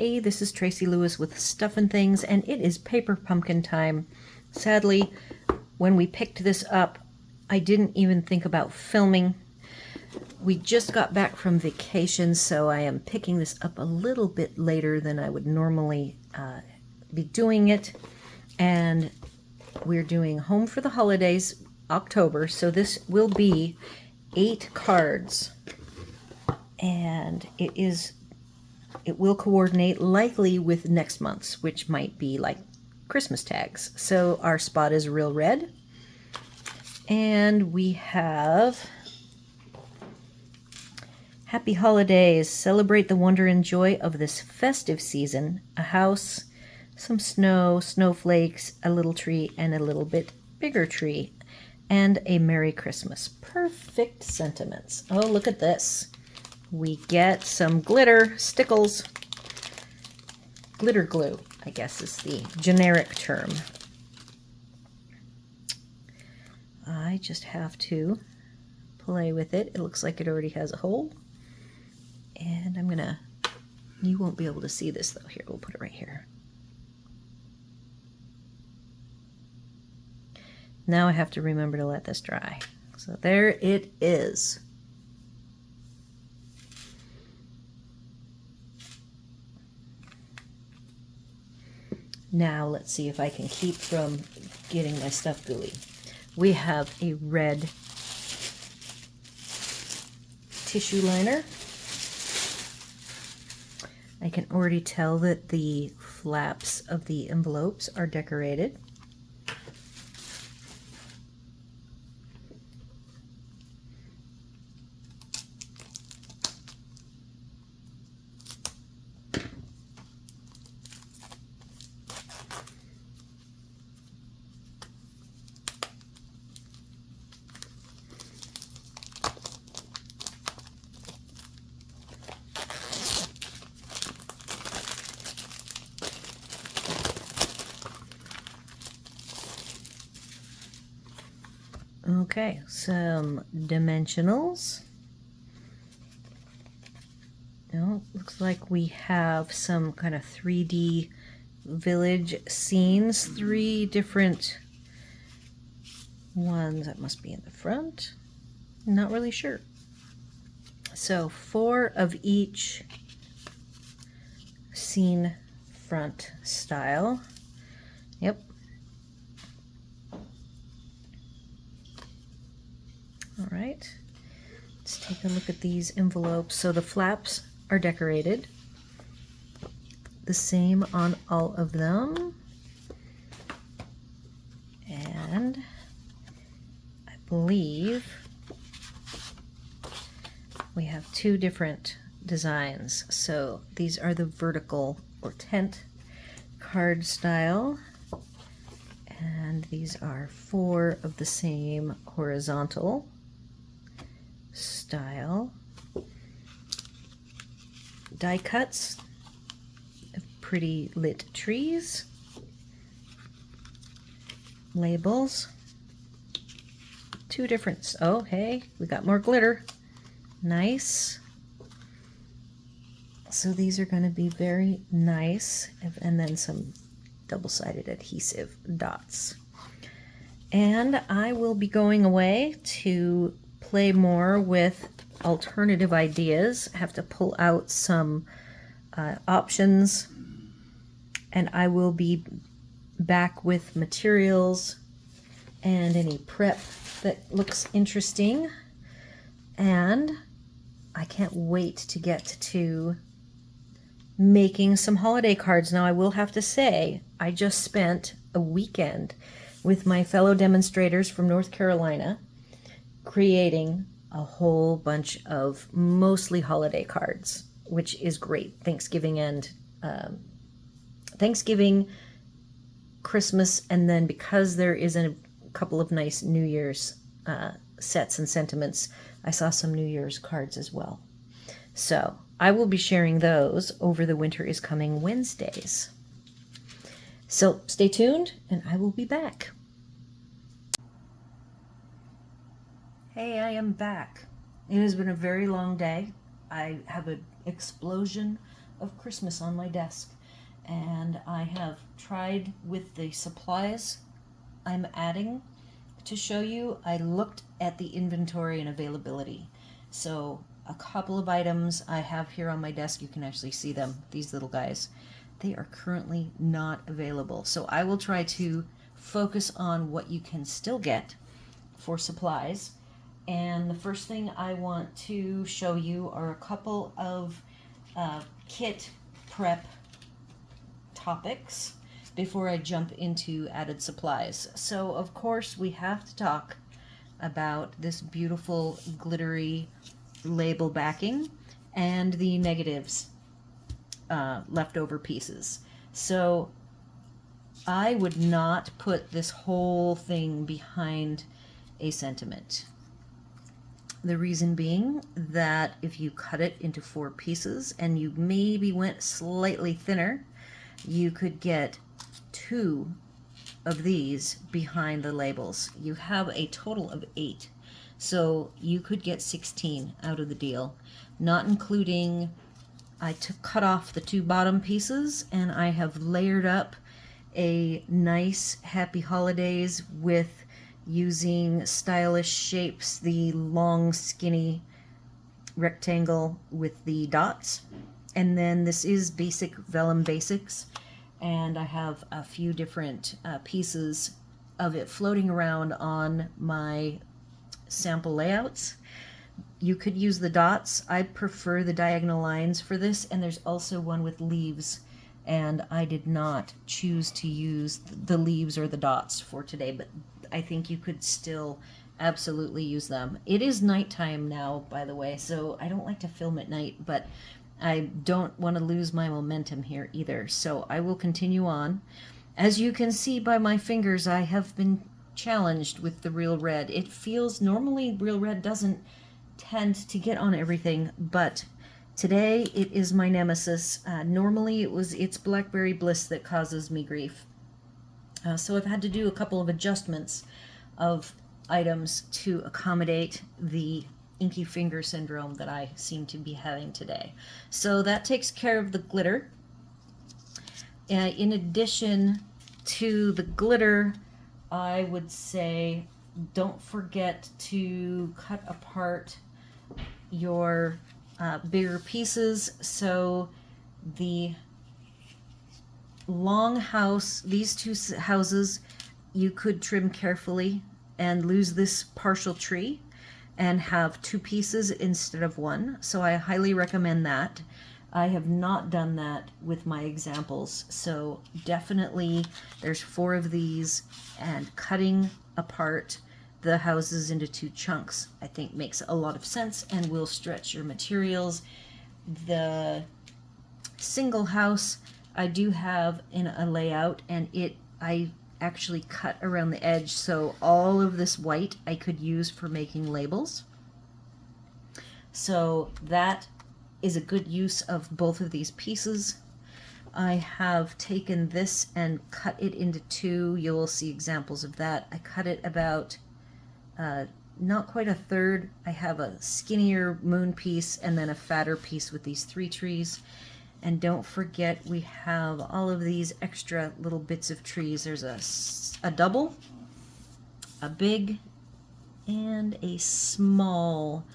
Hey, this is Tracy Lewis with Stuffin' Things, and it is paper pumpkin time. Sadly, when we picked this up, I didn't even think about filming. We just got back from vacation, so I am picking this up a little bit later than I would normally be doing it. And we're doing Home for the Holidays, October, so this will be 8 cards. And it will coordinate likely with next month's, which might be like Christmas tags. So our spot is real red. And we have Happy Holidays. Celebrate the wonder and joy of this festive season. A house, some snow, snowflakes, a little tree, and a little bit bigger tree. And a Merry Christmas. Perfect sentiments. Oh, look at this. We get some glitter, stickles, glitter glue, I guess is the generic term. I just have to play with it. It looks like it already has a hole. And I'm gonna, you won't be able to see this though. Here, we'll put it right here. Now I have to remember to let this dry. So there it is. Now let's see if I can keep from getting my stuff gooey. We have a red tissue liner. I can already tell that the flaps of the envelopes are decorated. Okay, some dimensionals. Oh, looks like we have some kind of 3D village scenes. 3 different ones. That must be in the front. Not really sure. So 4 of each scene front style. Yep. All right, let's take a look at these envelopes. So the flaps are decorated. The same on all of them. And I believe we have 2 different designs. So these are the vertical or tent card style. And these are 4 of the same horizontal style. Die cuts of pretty lit trees. Labels. 2 different, oh hey, we got more glitter. Nice. So these are going to be very nice. And then some double-sided adhesive dots. And I will be going away to play more with alternative ideas. I have to pull out some options, and I will be back with materials and any prep that looks interesting. And I can't wait to get to making some holiday cards. Now I will have to say, I just spent a weekend with my fellow demonstrators from North Carolina creating a whole bunch of mostly holiday cards, which is great. Thanksgiving and Christmas, and then because there is a couple of nice New Year's sets and sentiments, I saw some New Year's cards as well. So I will be sharing those over the Winter is Coming Wednesdays. So stay tuned, and I will be back. Hey, I am back. It has been a very long day. I have an explosion of Christmas on my desk. And I have tried with the supplies I'm adding to show you. I looked at the inventory and availability. So a couple of items I have here on my desk, you can actually see them, these little guys. They are currently not available. So I will try to focus on what you can still get for supplies. And the first thing I want to show you are a couple of kit prep topics before I jump into added supplies. So of course we have to talk about this beautiful glittery label backing and the negatives, leftover pieces. So I would not put this whole thing behind a sentiment. The reason being that if you cut it into 4 pieces and you maybe went slightly thinner, you could get 2 of these behind the labels. You have a total of 8. So you could get 16 out of the deal, not including, I cut off the 2 bottom pieces and I have layered up a nice Happy Holidays with using stylish shapes, the long skinny rectangle with the dots. And then this is basic vellum basics, and I have a few different pieces of it floating around on my sample layouts. You could use the dots. I prefer the diagonal lines for this, and there's also one with leaves, and I did not choose to use the leaves or the dots for today, but I think you could still absolutely use them. It is nighttime now, by the way, so I don't like to film at night, but I don't want to lose my momentum here either, so I will continue on. As you can see by my fingers, I have been challenged with the Real Red. It feels, normally Real Red doesn't tend to get on everything, but today it is my nemesis. Normally it's Blackberry Bliss that causes me grief. So I've had to do a couple of adjustments of items to accommodate the inky finger syndrome that I seem to be having today. So that takes care of the glitter. In addition to the glitter, I would say don't forget to cut apart your bigger pieces. So the long house, these 2 houses, you could trim carefully and lose this partial tree and have 2 pieces instead of 1. So I highly recommend that. I have not done that with my examples. So definitely there's 4 of these, and cutting apart the houses into 2 chunks I think makes a lot of sense and will stretch your materials. The single house I do have in a layout, and I actually cut around the edge, so all of this white I could use for making labels. So that is a good use of both of these pieces. I have taken this and cut it into 2. You will see examples of that. I cut it about not quite a third. I have a skinnier moon piece and then a fatter piece with these 3 trees. And don't forget, we have all of these extra little bits of trees. There's a double, a big, and a small.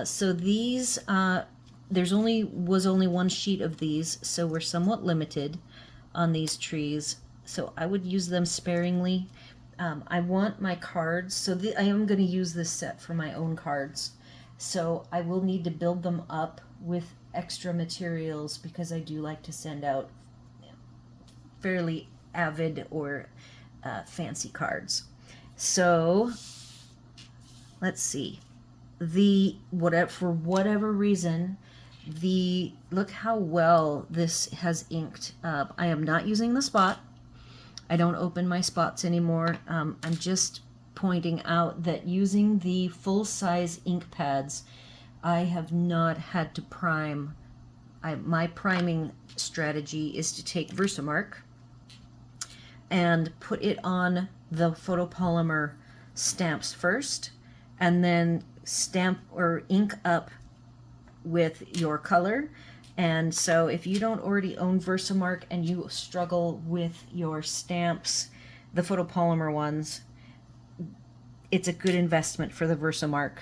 So these, was only 1 sheet of these, so we're somewhat limited on these trees. So I would use them sparingly. I want my cards, so I am going to use this set for my own cards. So I will need to build them up with extra materials because I do like to send out fairly avid or fancy cards. So let's see. For whatever reason, look how well this has inked. I am not using the spot. I don't open my spots anymore. I'm just pointing out that using the full-size ink pads, I have not had to prime. My priming strategy is to take Versamark and put it on the photopolymer stamps first, and then stamp or ink up with your color, And so if you don't already own Versamark and you struggle with your stamps, the photopolymer ones, it's a good investment for the Versamark.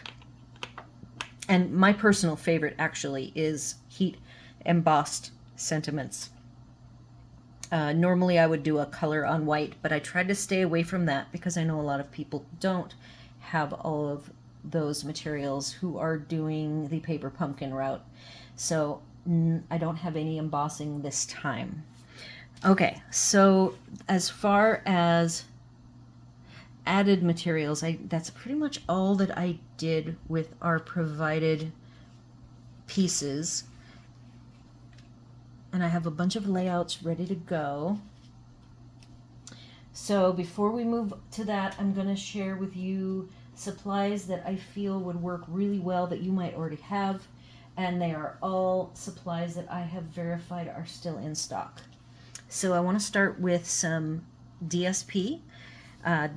And my personal favorite actually is heat embossed sentiments. Normally I would do a color on white, but I tried to stay away from that because I know a lot of people don't have all of those materials who are doing the paper pumpkin route. So I don't have any embossing this time. Okay, so as far as added materials, that's pretty much all that I did with our provided pieces. And I have a bunch of layouts ready to go. So before we move to that, I'm going to share with you supplies that I feel would work really well that you might already have. And they are all supplies that I have verified are still in stock. So I want to start with some DSP.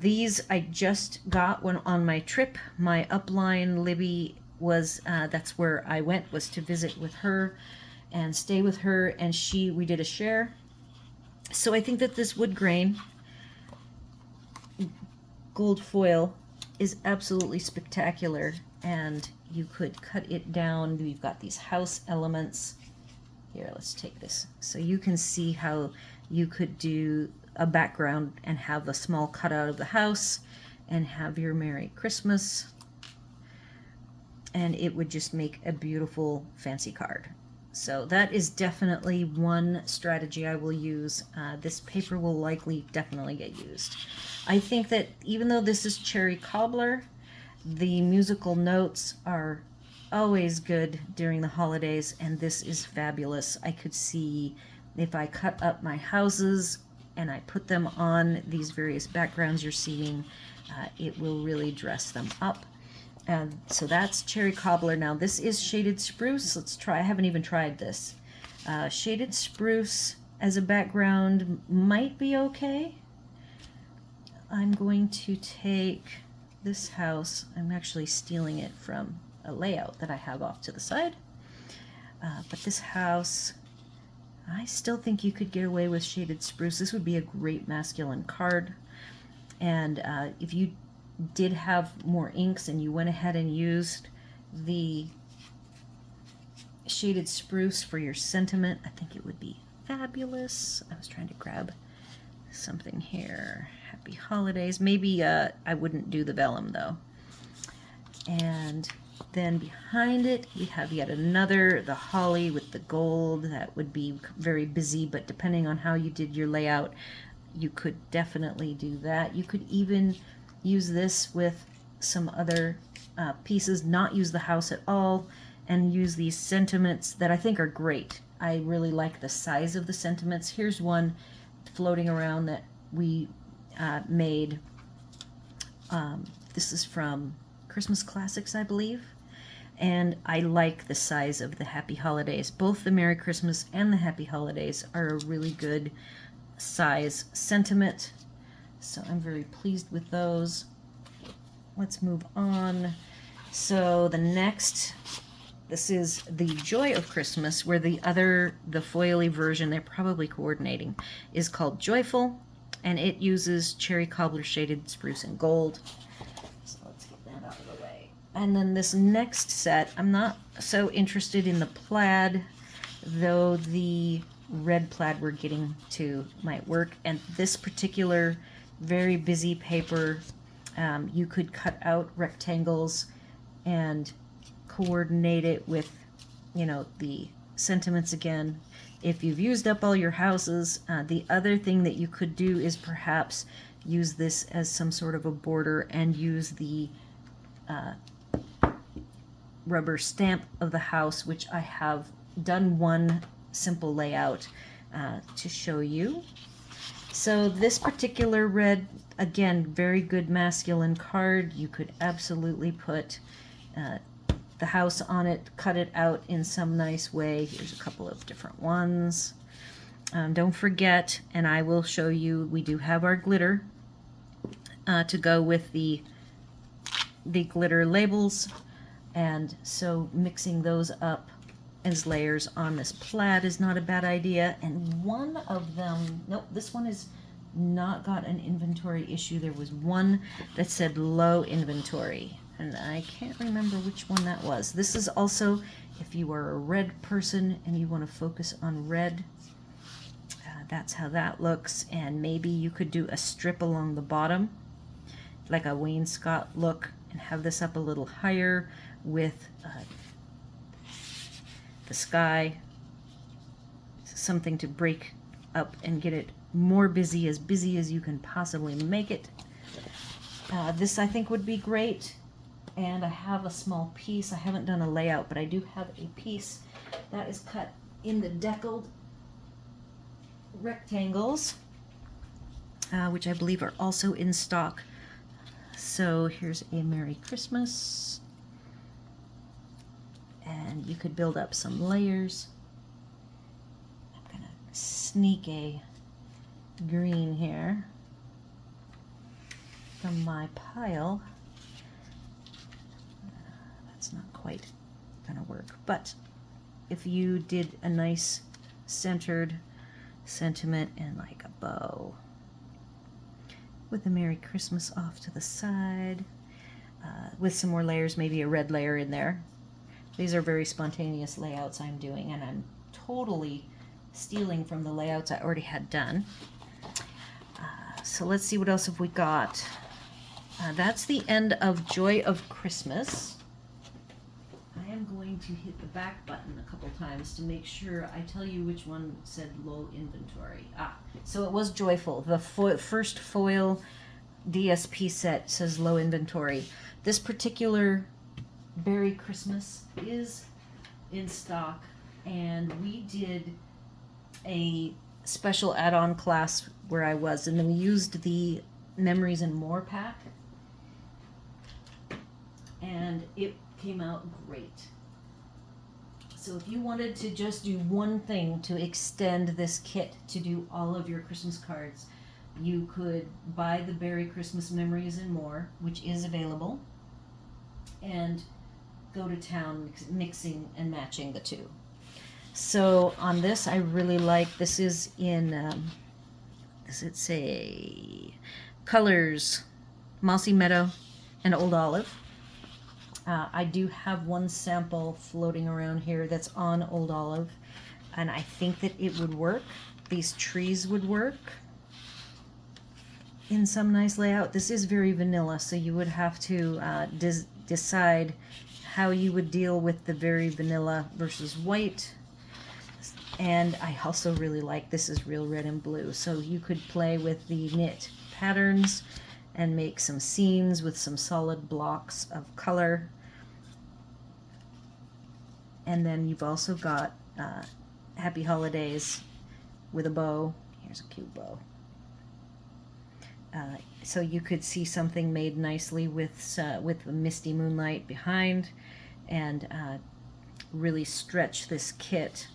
These I just got when on my trip. My upline, Libby, was that's where I went, was to visit with her and stay with her, and we did a share. So I think that this wood grain gold foil is absolutely spectacular, and you could cut it down. We've got these house elements. Here, let's take this. So you can see how you could do a background and have a small cutout of the house and have your Merry Christmas, and it would just make a beautiful fancy card. So that is definitely one strategy I will use. This paper will likely definitely get used. I think that even though this is cherry cobbler, the musical notes are always good during the holidays, and this is fabulous. I could see if I cut up my houses and I put them on these various backgrounds you're seeing, it will really dress them up. So that's cherry cobbler. Now this is shaded spruce. Let's try. I haven't even tried this. Shaded spruce as a background might be okay. I'm going to take this house. I'm actually stealing it from a layout that I have off to the side. But this house, I still think you could get away with shaded spruce. This would be a great masculine card. And if you did have more inks and you went ahead and used the shaded spruce for your sentiment, I think it would be fabulous. I was trying to grab something here. Happy holidays. Maybe I wouldn't do the vellum though. And then behind it we have yet another, the holly with the gold. That would be very busy, but depending on how you did your layout, you could definitely do that. You could even use this with some other pieces, not use the house at all, and use these sentiments that I think are great. I really like the size of the sentiments. Here's one floating around that we made. This is from Christmas Classics, I believe. And I like the size of the Happy Holidays. Both the Merry Christmas and the Happy Holidays are a really good size sentiment. So I'm very pleased with those. Let's move on. So the next, this is the Joy of Christmas, where the foily version, they're probably coordinating, is called Joyful, and it uses cherry cobbler shaded spruce and gold. So let's get that out of the way. And then this next set, I'm not so interested in the plaid, though the red plaid we're getting to might work. And this particular very busy paper, you could cut out rectangles and coordinate it with, the sentiments again. If you've used up all your houses, the other thing that you could do is perhaps use this as some sort of a border and use the rubber stamp of the house, which I have done one simple layout to show you. So this particular red, again, very good masculine card. You could absolutely put the house on it, cut it out in some nice way. Here's a couple of different ones. Don't forget, and I will show you, we do have our glitter to go with the glitter labels, and so mixing those up as layers on this plaid is not a bad idea. And one of them, nope, this one is not got an inventory issue. There was one that said low inventory, and I can't remember which one that was. This is also, if you are a red person and you want to focus on red, that's how that looks. And maybe you could do a strip along the bottom, like a wainscot look, and have this up a little higher with the sky, something to break up and get it more busy as you can possibly make it. This I think would be great. And I have a small piece. I haven't done a layout, but I do have a piece that is cut in the deckled rectangles, which I believe are also in stock. So here's a Merry Christmas. And you could build up some layers. I'm gonna sneak a green here from my pile. That's not quite gonna work, but if you did a nice centered sentiment and like a bow with a Merry Christmas off to the side, with some more layers, maybe a red layer in there. These are very spontaneous layouts I'm doing, and I'm totally stealing from the layouts I already had done. So let's see, what else have we got? That's the end of Joy of Christmas. I am going to hit the back button a couple times to make sure I tell you which one said low inventory. So it was Joyful. The first foil DSP set says low inventory. This particular Berry Christmas is in stock, and we did a special add-on class where I was, and then we used the Memories and More pack, and it came out great. So if you wanted to just do one thing to extend this kit to do all of your Christmas cards, you could buy the Berry Christmas Memories and More, which is available, and go to town mixing and matching the two. So on this, I really like, this is in, does it say colors, Mossy Meadow and Old Olive. I do have one sample floating around here that's on Old Olive, and I think that it would work. These trees would work in some nice layout. This is very vanilla, so you would have to decide how you would deal with the very vanilla versus white. And I also really like, this is real red and blue, so you could play with the knit patterns and make some scenes with some solid blocks of color. And then you've also got Happy Holidays with a bow. Here's a cute bow. So you could see something made nicely with the misty moonlight behind, and really stretch this kit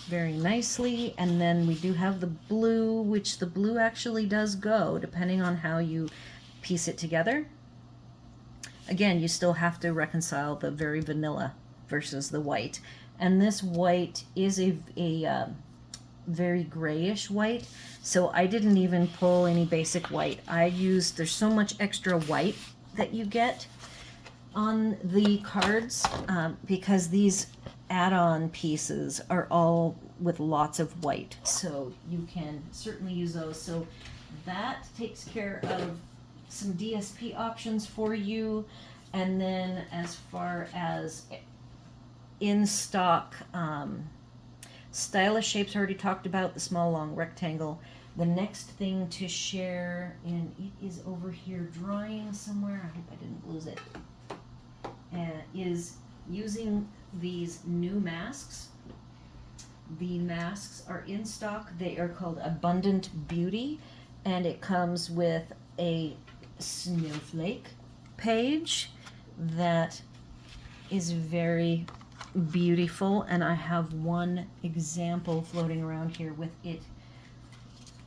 very nicely. And then we do have the blue, which the blue actually does go depending on how you piece it together. Again, you still have to reconcile the very vanilla versus the white. And this white is a very grayish white, so I didn't even pull any basic white. I used, there's so much extra white that you get on the cards because these add-on pieces are all with lots of white, so you can certainly use those. So that takes care of some DSP options for you. And then as far as in stock, stylish shapes, I already talked about the small long rectangle. The next thing to share, and it is over here drying somewhere, I hope I didn't lose it, is using these new masks. The masks are in stock. They are called Abundant Beauty, and it comes with a snowflake page that is very beautiful, and I have one example floating around here with it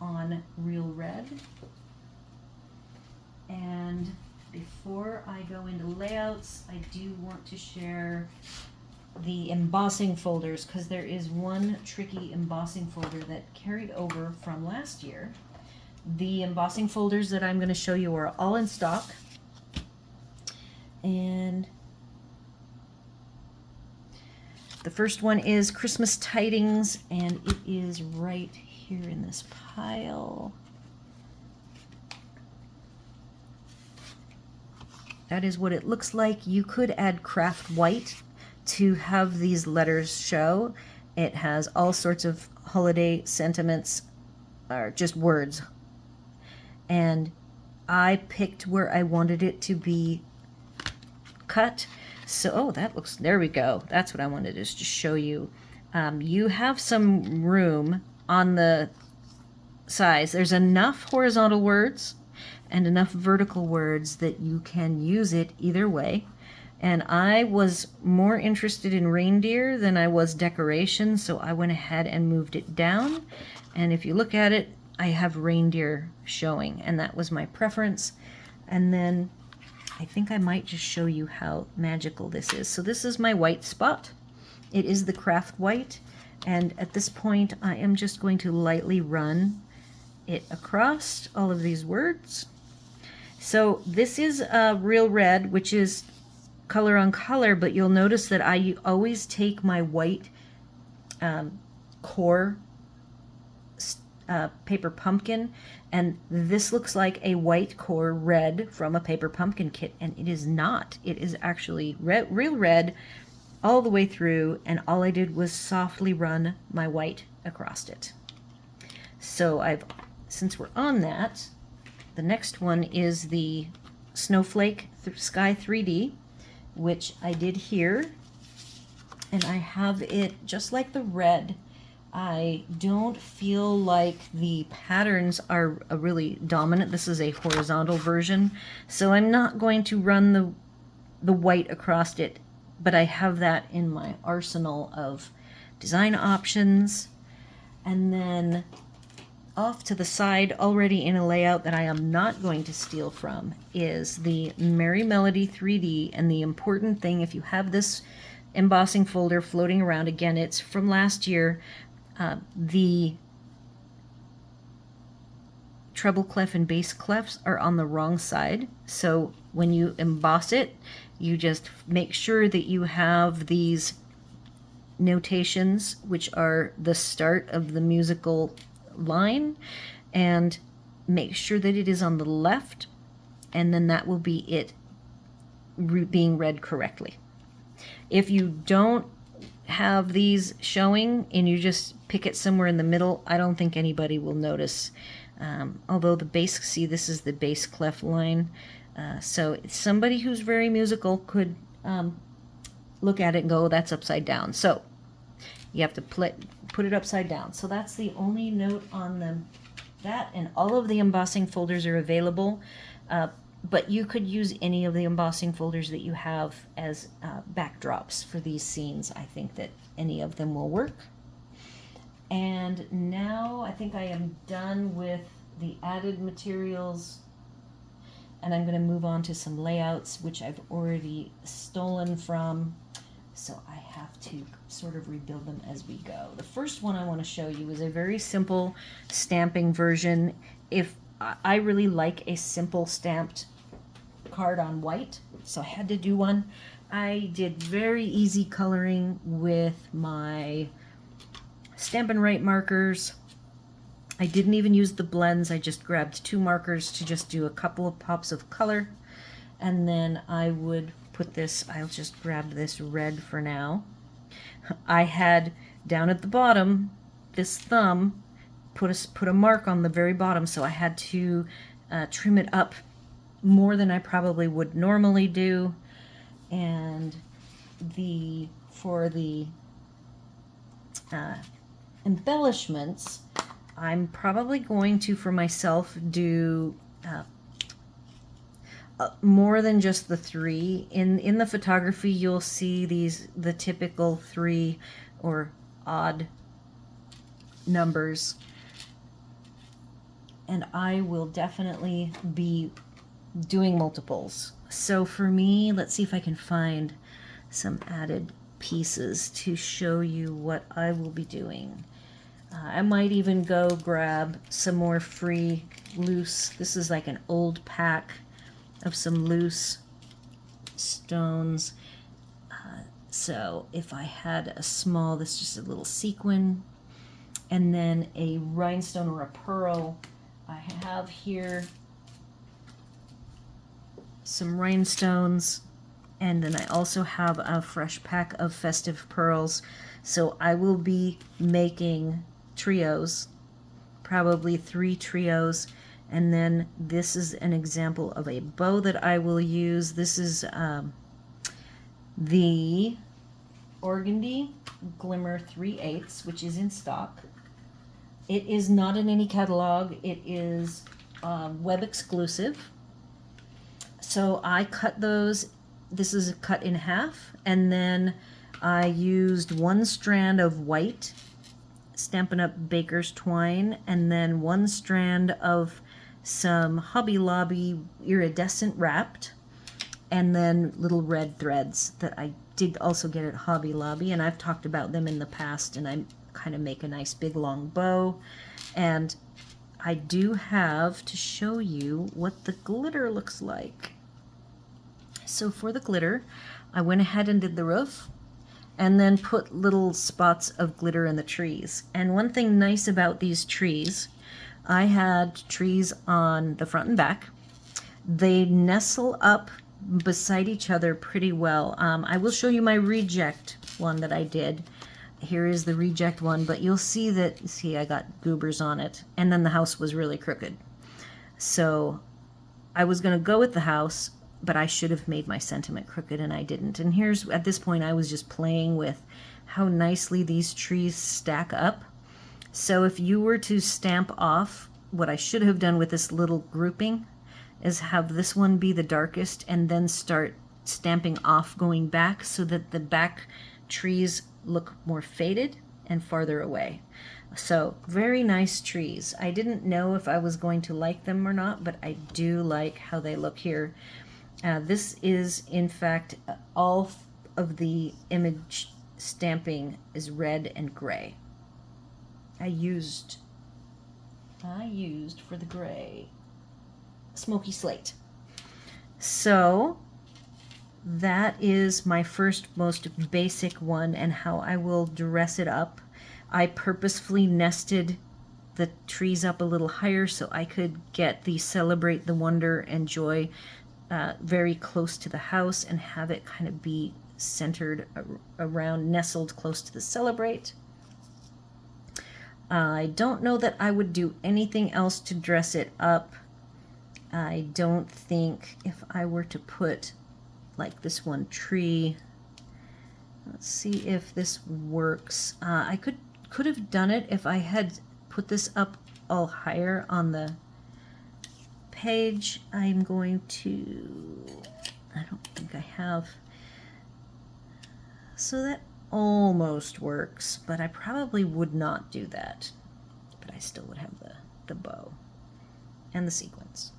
on real red. And before I go into layouts, I do want to share the embossing folders, because there is one tricky embossing folder that carried over from last year. The embossing folders that I'm going to show you are all in stock. And the first one is Christmas Tidings, and it is right here in this pile. That is what it looks like. You could add craft white to have these letters show. It has all sorts of holiday sentiments, or just words. And I picked where I wanted it to be cut. So, oh, that looks, there we go. That's what I wanted to just show you. You have some room on the sides. There's enough horizontal words and enough vertical words that you can use it either way. And I was more interested in reindeer than I was decoration, so I went ahead and moved it down. And if you look at it, I have reindeer showing, and that was my preference. And then I think I might just show you how magical this is. So this is my white spot. It is the craft white, and at this point I am just going to lightly run it across all of these words. So this is real red, which is color on color, but you'll notice that I always take my white core paper pumpkin, and this looks like a white core red from a paper pumpkin kit, and it is not. It is actually real red all the way through, and all I did was softly run my white across it. So since we're on that, the next one is the Snowflake Sky 3D, which I did here, and I have it just like the red. I don't feel like the patterns are really dominant. This is a horizontal version, so I'm not going to run the white across it, but I have that in my arsenal of design options. And then off to the side, already in a layout that I am not going to steal from, is the Merry Melody 3D. And the important thing, if you have this embossing folder floating around, again, it's from last year, the treble clef and bass clefs are on the wrong side. So when you emboss it, you just make sure that you have these notations, which are the start of the musical line, and make sure that it is on the left, and then that will be it being read correctly. If you don't have these showing and you just pick it somewhere in the middle, I don't think anybody will notice. Although the bass, see, this is the bass clef line. So somebody who's very musical could look at it and go, oh, that's upside down. So you have to put it upside down. So that's the only note on that, and all of the embossing folders are available. But you could use any of the embossing folders that you have as backdrops for these scenes. I think that any of them will work. And now I think I am done with the added materials, and I'm going to move on to some layouts, which I've already stolen from. So I have to sort of rebuild them as we go. The first one I want to show you is a very simple stamping version. If I really like a simple stamped card on white, so I had to do one. I did very easy coloring with my Stampin' Up markers. I didn't even use the blends. I just grabbed 2 markers to just do a couple of pops of color, and then I would put this, I'll just grab this red for now. I had down at the bottom this thumb put a mark on the very bottom, so I had to trim it up more than I probably would normally do. And for the embellishments, I'm probably going to, for myself, do more than just the 3. In the photography, you'll see the typical 3 or odd numbers, and I will definitely be doing multiples. So for me, let's see if I can find some added pieces to show you what I will be doing. I might even go grab some more free loose. This is like an old pack of some loose stones. So if I had a small, this is just a little sequin, and then a rhinestone or a pearl. I have here some rhinestones, and then I also have a fresh pack of festive pearls. So I will be making trios, probably 3 trios, and then this is an example of a bow that I will use. This is the Organdy Glimmer 3/8, which is in stock. It is not in any catalog. It is web exclusive. So I cut those. This is cut in half, and then I used 1 strand of white Stampin' Up! Baker's twine, and then 1 strand of some Hobby Lobby iridescent wrapped, and then little red threads that I did also get at Hobby Lobby, and I've talked about them in the past, and I kind of make a nice big long bow. And I do have to show you what the glitter looks like. So for the glitter, I went ahead and did the roof, and then put little spots of glitter in the trees. And one thing nice about these trees, I had trees on the front and back. They nestle up beside each other pretty well. I will show you my reject one that I did. Here is the reject one, but you'll see that, see, I got goobers on it, and then the house was really crooked. So I was going to go with the house, but I should have made my sentiment crooked, and I didn't. And here's, at this point, I was just playing with how nicely these trees stack up. So if you were to stamp off, what I should have done with this little grouping is have this one be the darkest, and then start stamping off going back so that the back trees look more faded and farther away. So very nice trees. I didn't know if I was going to like them or not, but I do like how they look here. This is, in fact, all of the image stamping is red and gray. I used for the gray smoky slate. So that is my first most basic one, and how I will dress it up. I purposefully nested the trees up a little higher so I could get the Celebrate the Wonder and Joy very close to the house, and have it kind of be centered around, nestled close to the Celebrate. I don't know that I would do anything else to dress it up. I don't think, if I were to put like this one tree, let's see if this works. I could have done it if I had put this up all higher on the page. I'm going to, I don't think I have, so that almost works, but I probably would not do that. But I still would have the bow and the sequins.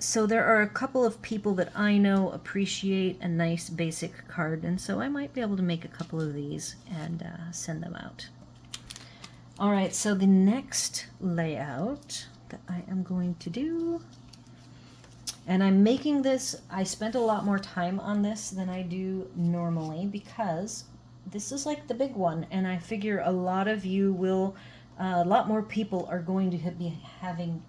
So there are a couple of people that I know appreciate a nice basic card, and so I might be able to make a couple of these and send them out. All right, so the next layout that I am going to do, and I'm making this, I spent a lot more time on this than I do normally, because this is like the big one, and I figure a lot of you will, a lot more people are going to be having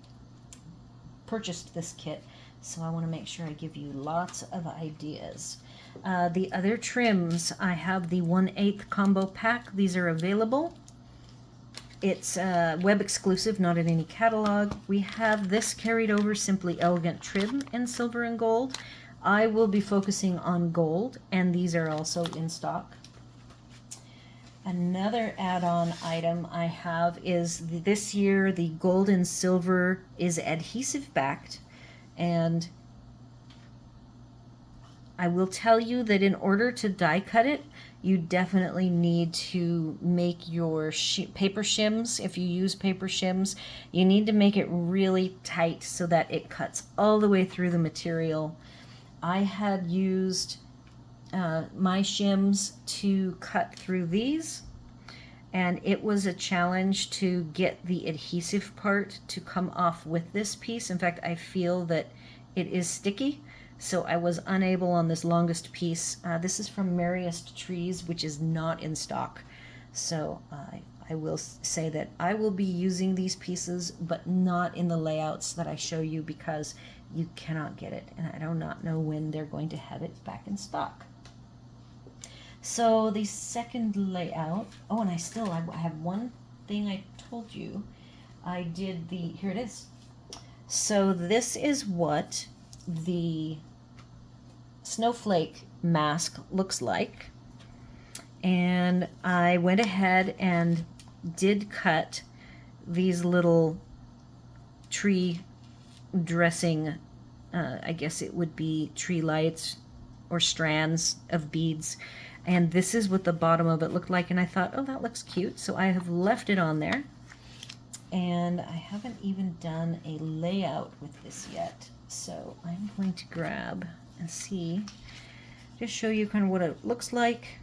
purchased this kit, so I want to make sure I give you lots of ideas. The other trims, I have the 1/8 combo pack. These are available. It's web exclusive, not in any catalog. We have this carried over Simply Elegant trim in silver and gold. I will be focusing on gold, and these are also in stock. Another add-on item I have is this year the gold and silver is adhesive backed, and I will tell you that in order to die cut it, you definitely need to make your paper shims. If you use paper shims, you need to make it really tight so that it cuts all the way through the material. I had used my shims to cut through these, and it was a challenge to get the adhesive part to come off with this piece. In fact, I feel that it is sticky, so I was unable on this longest piece. This is from Merriest Trees, which is not in stock. So I will say that I will be using these pieces, but not in the layouts that I show you because you cannot get it, and I do not know when they're going to have it back in stock. So the second layout, oh, and I have one thing I told you. I did here it is. So this is what the snowflake mask looks like. And I went ahead and did cut these little tree dressing, I guess it would be tree lights or strands of beads. And this is what the bottom of it looked like, and I thought, oh, that looks cute, so I have left it on there. And I haven't even done a layout with this yet, so I'm going to grab and see, just show you kind of what it looks like.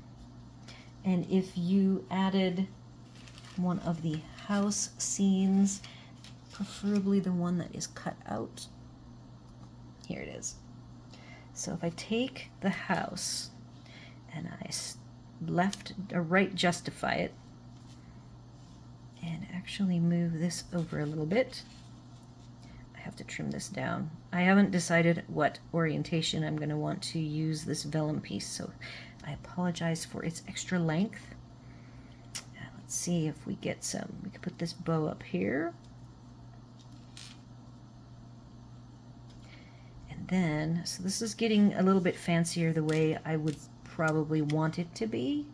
And if you added one of the house scenes, preferably the one that is cut out, here it is. So if I take the house and I left or right justify it and actually move this over a little bit, I have to trim this down. I haven't decided what orientation I'm going to want to use this vellum piece, so I apologize for its extra length. Let's see if we get some. We can put this bow up here. And then, so this is getting a little bit fancier the way I would probably want it to be.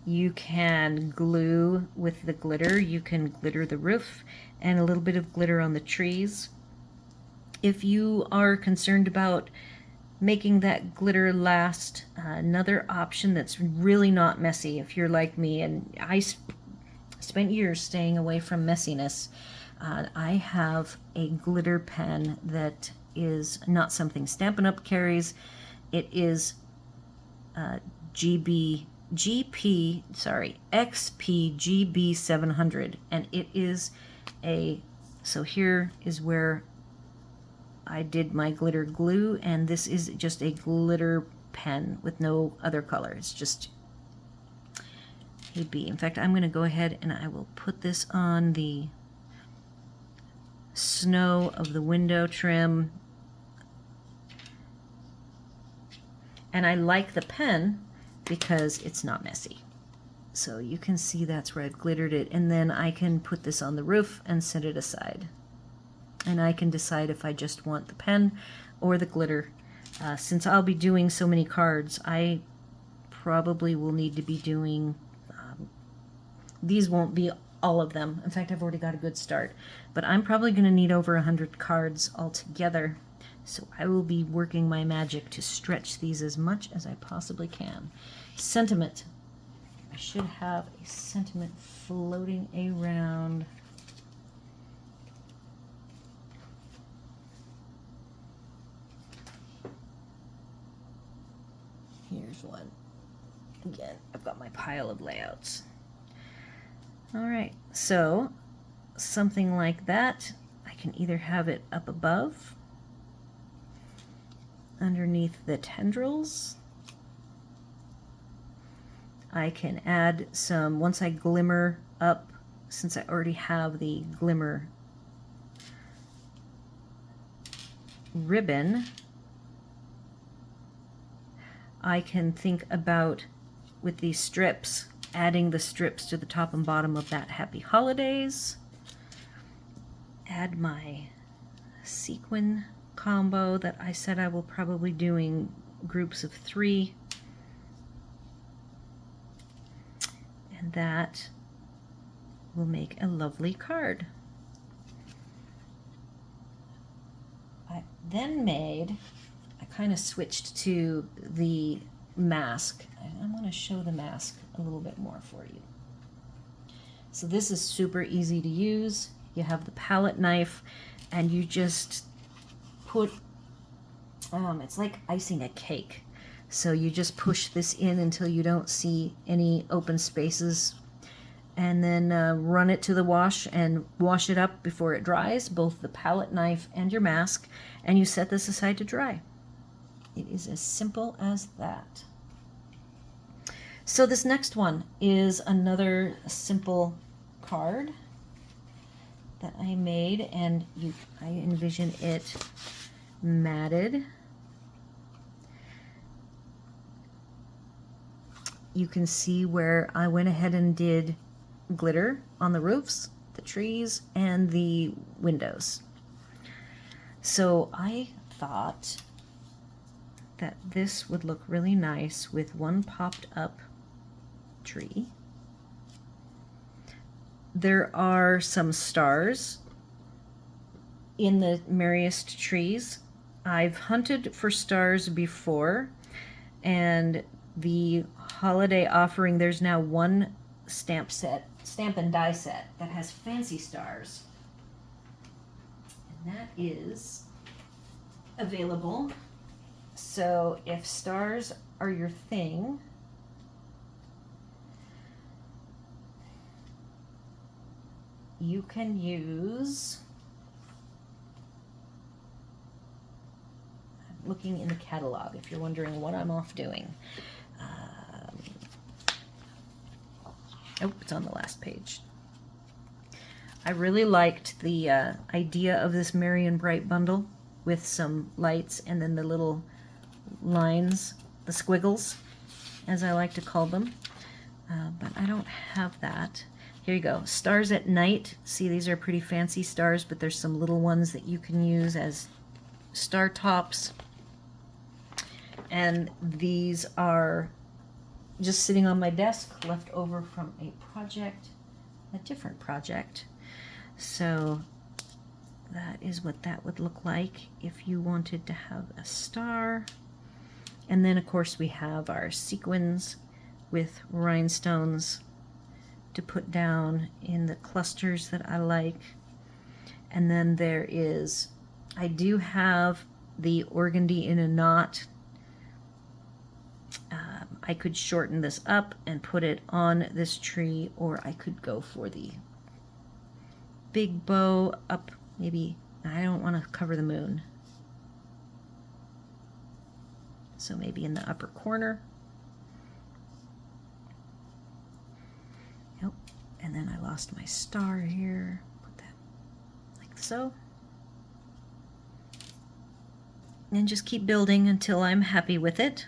You can glue with the glitter. You can glitter the roof and a little bit of glitter on the trees. If you are concerned about making that glitter last, another option that's really not messy, if you're like me, and I spent years staying away from messiness, I have a glitter pen that is not something Stampin' Up carries. It is XPGB 700, and it is so here is where I did my glitter glue, and this is just a glitter pen with no other color. It's just a B. In fact, I'm going to go ahead and I will put this on the snow of the window trim. And I like the pen because it's not messy. So you can see that's where I've glittered it, and then I can put this on the roof and set it aside. And I can decide if I just want the pen or the glitter. Since I'll be doing so many cards, I probably will need to be doing, these won't be all of them. In fact, I've already got a good start. But I'm probably going to need over 100 cards altogether. So I will be working my magic to stretch these as much as I possibly can. Sentiment. I should have a sentiment floating around. Here's one. Again, I've got my pile of layouts. All right, so something like that. I can either have it up above, underneath the tendrils. I can add some, once I glimmer up, since I already have the glimmer ribbon, I can think about, with these strips, adding the strips to the top and bottom of that Happy Holidays. Add my sequin combo that I said I will probably doing groups of 3. And that will make a lovely card. I then made, I kind of switched to the mask. I'm going to show the mask a little bit more for you. So this is super easy to use. You have the palette knife, and you just put, it's like icing a cake. So you just push this in until you don't see any open spaces, and then run it to the wash and wash it up before it dries, both the palette knife and your mask, and you set this aside to dry. It is as simple as that. So this next one is another simple card that I made, and I envision it matted. You can see where I went ahead and did glitter on the roofs, the trees, and the windows. So I thought that this would look really nice with one popped up tree. There are some stars in the merriest trees. I've hunted for stars before, and the holiday offering, there's now one stamp and die set that has fancy stars, and that is available. So if stars are your thing, you can use, I'm looking in the catalog if you're wondering what I'm off doing. Oh, it's on the last page. I really liked the idea of this Merry and Bright bundle with some lights and then the little lines, the squiggles, as I like to call them. But I don't have that. Here you go. Stars at night. See, these are pretty fancy stars, but there's some little ones that you can use as star tops. And these are just sitting on my desk, left over from a project, a different project. So that is what that would look like if you wanted to have a star. And then of course we have our sequins with rhinestones to put down in the clusters that I like. And then there is, I do have the organdy in a knot. I could shorten this up and put it on this tree, or I could go for the big bow up, maybe. I don't want to cover the moon, so maybe in the upper corner. Yep. And then I lost my star here. Put that like so. And just keep building until I'm happy with it.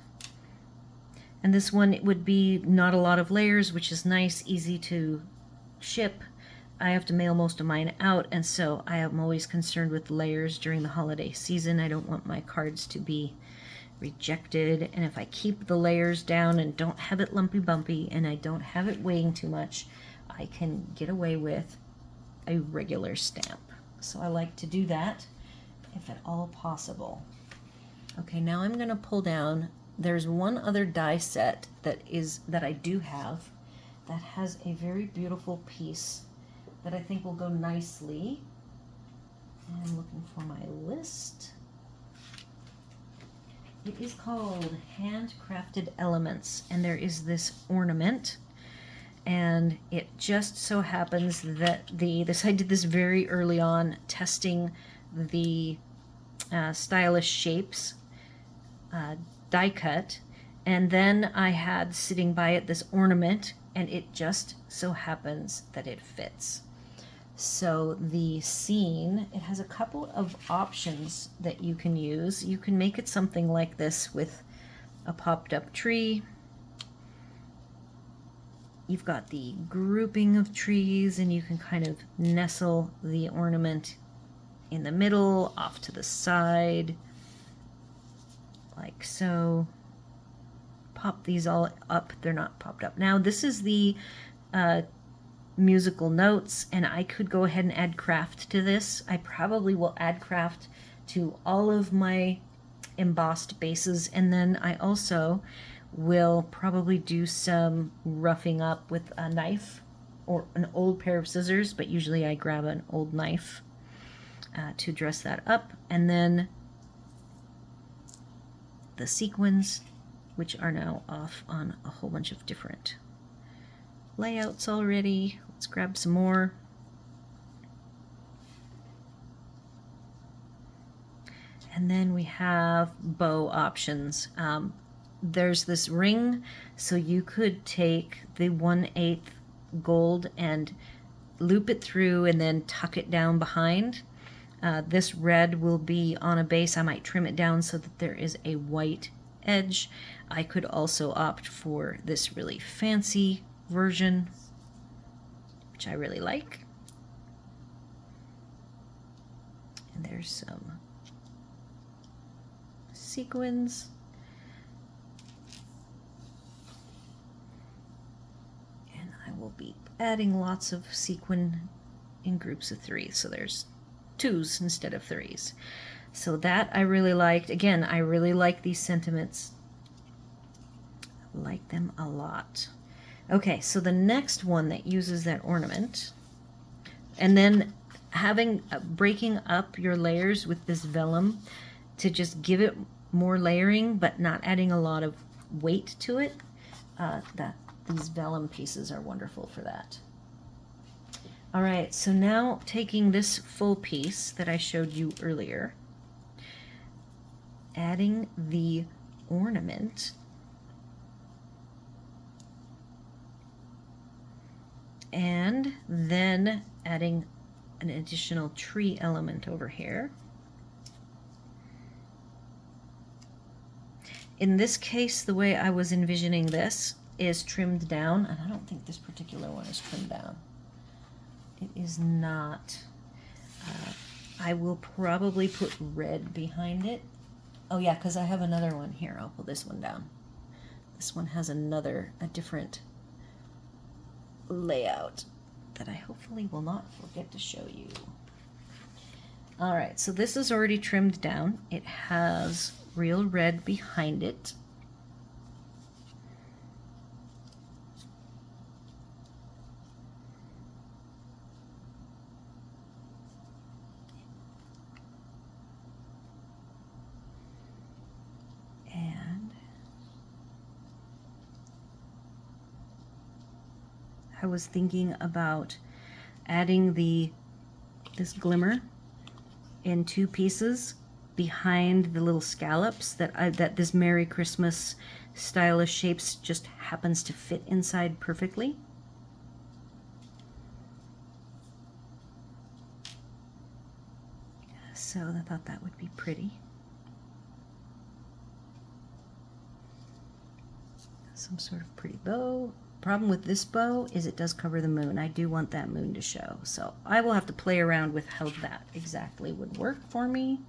And this one, it would be not a lot of layers, which is nice, easy to ship. I have to mail most of mine out, and so I am always concerned with layers during the holiday season. I don't want my cards to be rejected, and if I keep the layers down and don't have it lumpy bumpy and I don't have it weighing too much, I can get away with a regular stamp. So I like to do that if at all possible. Okay, now I'm going to pull down. There's one other die set that I do have that has a very beautiful piece that I think will go nicely. And I'm looking for my list. It is called Handcrafted Elements, and there is this ornament, and it just so happens that I did this very early on, testing the stylish shapes die cut, and then I had sitting by it this ornament, and it just so happens that it fits. So the scene, it has a couple of options that you can use. You can make it something like this with a popped up tree. You've got the grouping of trees, and you can kind of nestle the ornament in the middle, off to the side, like so. Pop these all up. They're not popped up. Now this is the musical notes, and I could go ahead and add craft to this. I probably will add craft to all of my embossed bases, and then I also will probably do some roughing up with a knife or an old pair of scissors, but usually I grab an old knife to dress that up. And then the sequins, which are now off on a whole bunch of different layouts already. Let's grab some more. And then we have bow options. There's this ring, so you could take the 1/8 gold and loop it through and then tuck it down behind. This red will be on a base. I might trim it down so that there is a white edge. I could also opt for this really fancy version, which I really like. And there's some sequins. And I will be adding lots of sequin in groups of 3. So there's 2s instead of 3s. So that I really liked. Again, I really like these sentiments. I like them a lot. Okay, so the next one that uses that ornament, and then breaking up your layers with this vellum to just give it more layering, but not adding a lot of weight to it. These vellum pieces are wonderful for that. All right, so now taking this full piece that I showed you earlier, adding the ornament, and then adding an additional tree element over here. In this case, the way I was envisioning this is trimmed down, and I don't think this particular one is trimmed down. It is not. I will probably put red behind it. Oh yeah, because I have another one here. I'll pull this one down. This one has a different layout that I hopefully will not forget to show you. All right, so this is already trimmed down. It has real red behind it. And I was thinking about adding this glimmer in 2 pieces behind the little scallops that this Merry Christmas stylish shapes just happens to fit inside perfectly. So I thought that would be pretty. Some sort of pretty bow. Problem with this bow is it does cover the moon. I do want that moon to show. So I will have to play around with how that exactly would work for me.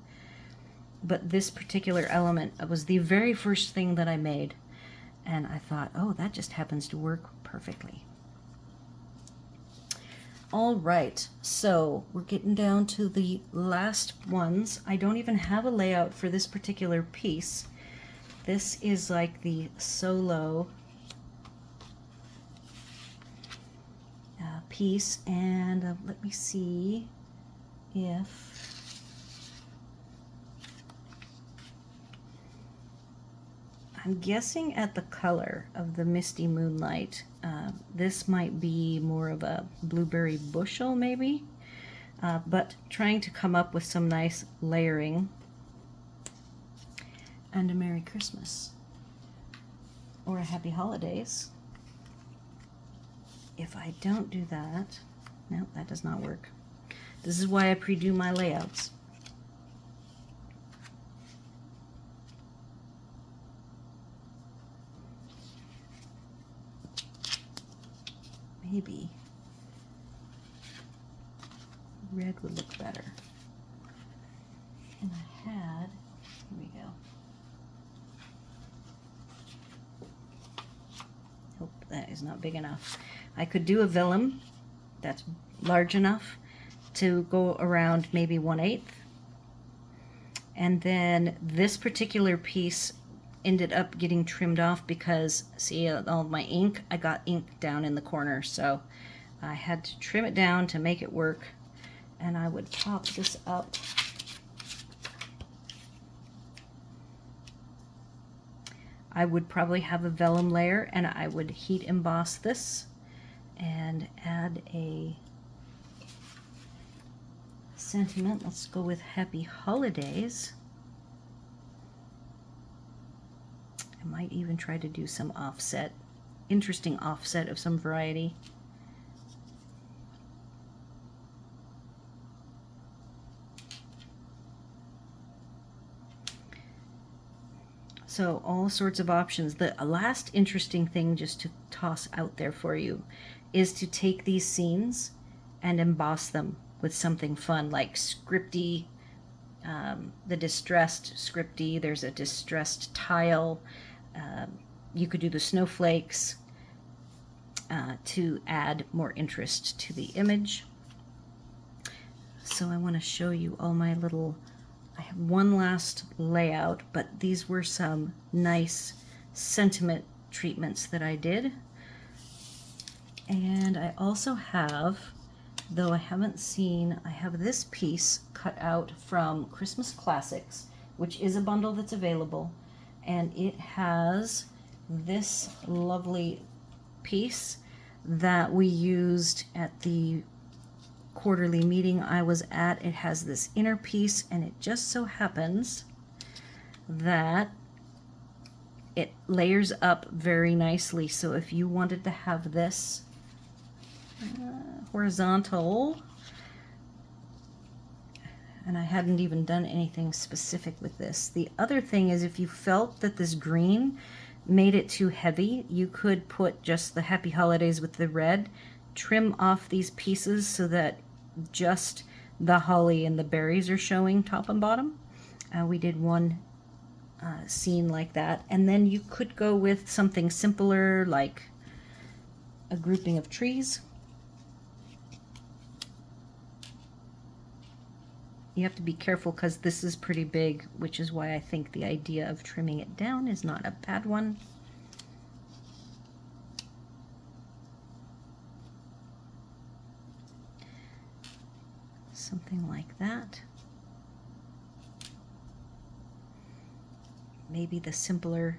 But this particular element was the very first thing that I made. And I thought, oh, that just happens to work perfectly. All right, so we're getting down to the last ones. I don't even have a layout for this particular piece. This is like the solo piece, and let me see if I'm guessing at the color of the misty moonlight. This might be more of a blueberry bushel maybe, but trying to come up with some nice layering and a Merry Christmas or a Happy Holidays. If I don't do that, no, that does not work. This is why I pre-do my layouts. Maybe red would look better. And I had, here we go. Hope that is not big enough. I could do a vellum that's large enough to go around maybe 1/8. And then this particular piece ended up getting trimmed off because, see, all my ink, I got ink down in the corner, so I had to trim it down to make it work, and I would pop this up. I would probably have a vellum layer, and I would heat emboss this and add a sentiment. Let's go with Happy Holidays. I might even try to do some offset, interesting offset of some variety. So all sorts of options. The last interesting thing just to toss out there for you is to take these scenes and emboss them with something fun like scripty, the distressed scripty. There's a distressed tile. You could do the snowflakes to add more interest to the image. So I want to show you all my little, I have one last layout, but these were some nice sentiment treatments that I did. And I also have, though I haven't seen, I have this piece cut out from Christmas Classics, which is a bundle that's available, and it has this lovely piece that we used at the quarterly meeting I was at. It has this inner piece, and it just so happens that it layers up very nicely. So if you wanted to have this horizontal, and I hadn't even done anything specific with this. The other thing is, if you felt that this green made it too heavy, you could put just the Happy Holidays with the red, trim off these pieces so that just the holly and the berries are showing top and bottom. We did one scene like that, and then you could go with something simpler like a grouping of trees. You have to be careful because this is pretty big, which is why I think the idea of trimming it down is not a bad one. Something like that. Maybe the simpler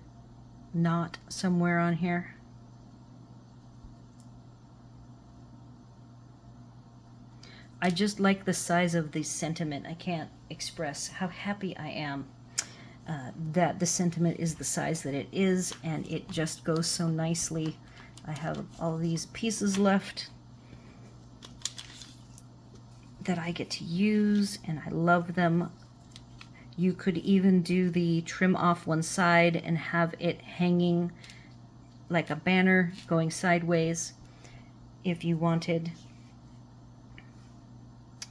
knot somewhere on here. I just like the size of the sentiment. I can't express how happy I am that the sentiment is the size that it is, and it just goes so nicely. I have all these pieces left that I get to use, and I love them. You could even do the trim off one side and have it hanging like a banner going sideways if you wanted.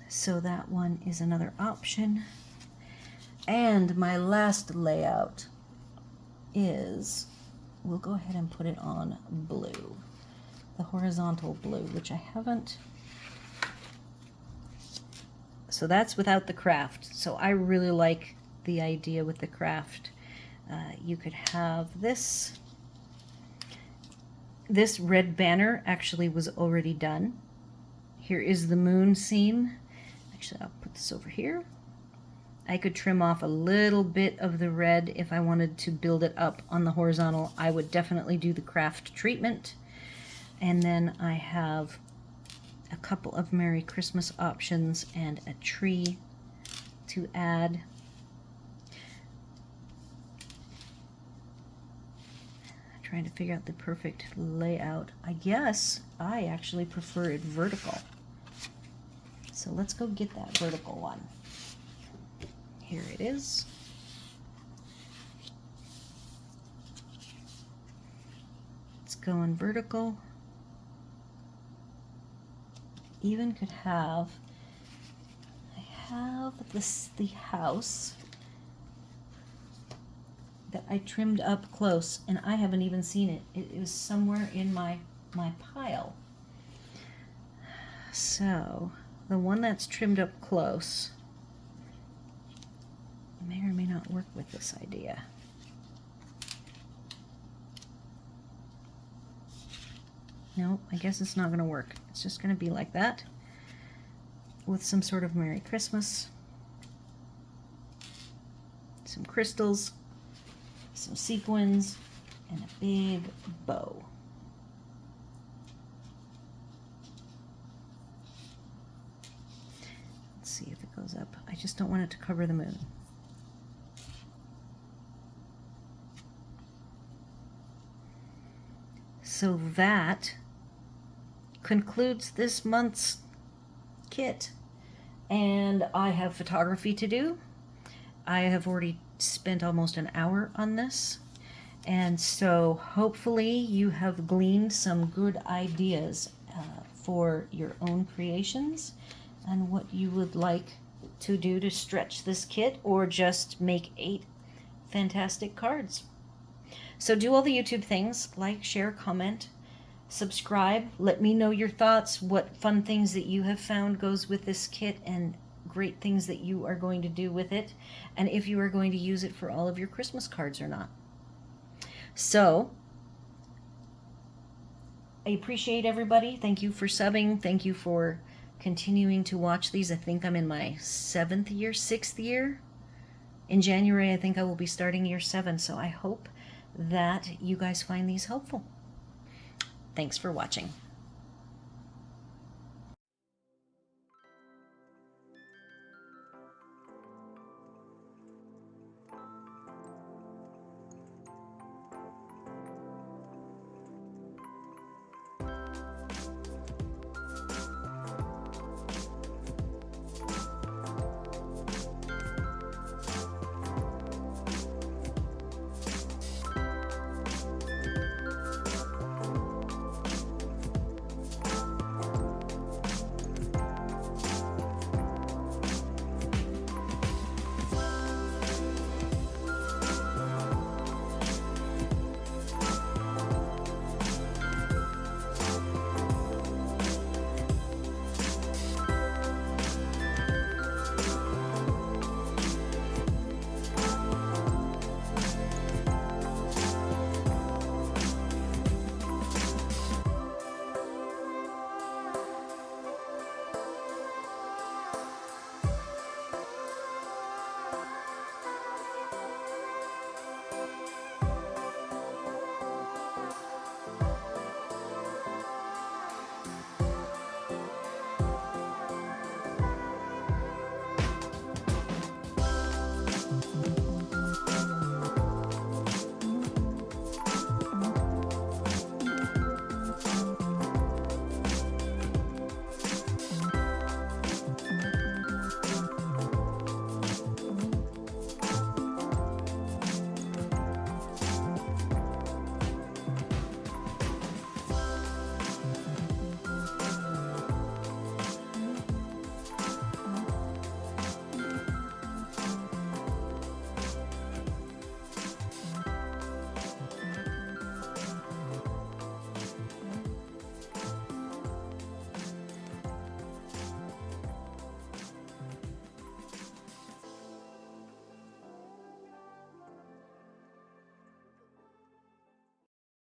So that one is another option. And my last layout is, we'll go ahead and put it on blue, the horizontal blue, which I haven't. So that's without the craft. So I really like the idea with the craft. You could have this. This red banner actually was already done. Here is the moon scene. Actually, I'll put this over here. I could trim off a little bit of the red if I wanted to build it up on the horizontal. I would definitely do the craft treatment. And then I have a couple of Merry Christmas options and a tree to add. Trying to figure out the perfect layout. I guess I actually prefer it vertical. So let's go get that vertical one. Here it is. It's going vertical. Even could have, I have the house that I trimmed up close, and I haven't even seen it. It is somewhere in my pile. So the one that's trimmed up close may or may not work with this idea. No, I guess it's not going to work. It's just going to be like that with some sort of Merry Christmas, some crystals, some sequins, and a big bow. Let's see if it goes up. I just don't want it to cover the moon. So that concludes this month's kit. And I have photography to do. I have already spent almost an hour on this. And so hopefully you have gleaned some good ideas for your own creations and what you would like to do to stretch this kit or just make 8 fantastic cards. So do all the YouTube things, like, share, comment, subscribe. Let me know your thoughts, what fun things that you have found goes with this kit and great things that you are going to do with it, and if you are going to use it for all of your Christmas cards or not. So I appreciate everybody. Thank you for subbing. Thank you for continuing to watch these. I think I'm in my 7th year, 6th year. In January, I think I will be starting year 7, so I hope that you guys find these helpful. Thanks for watching.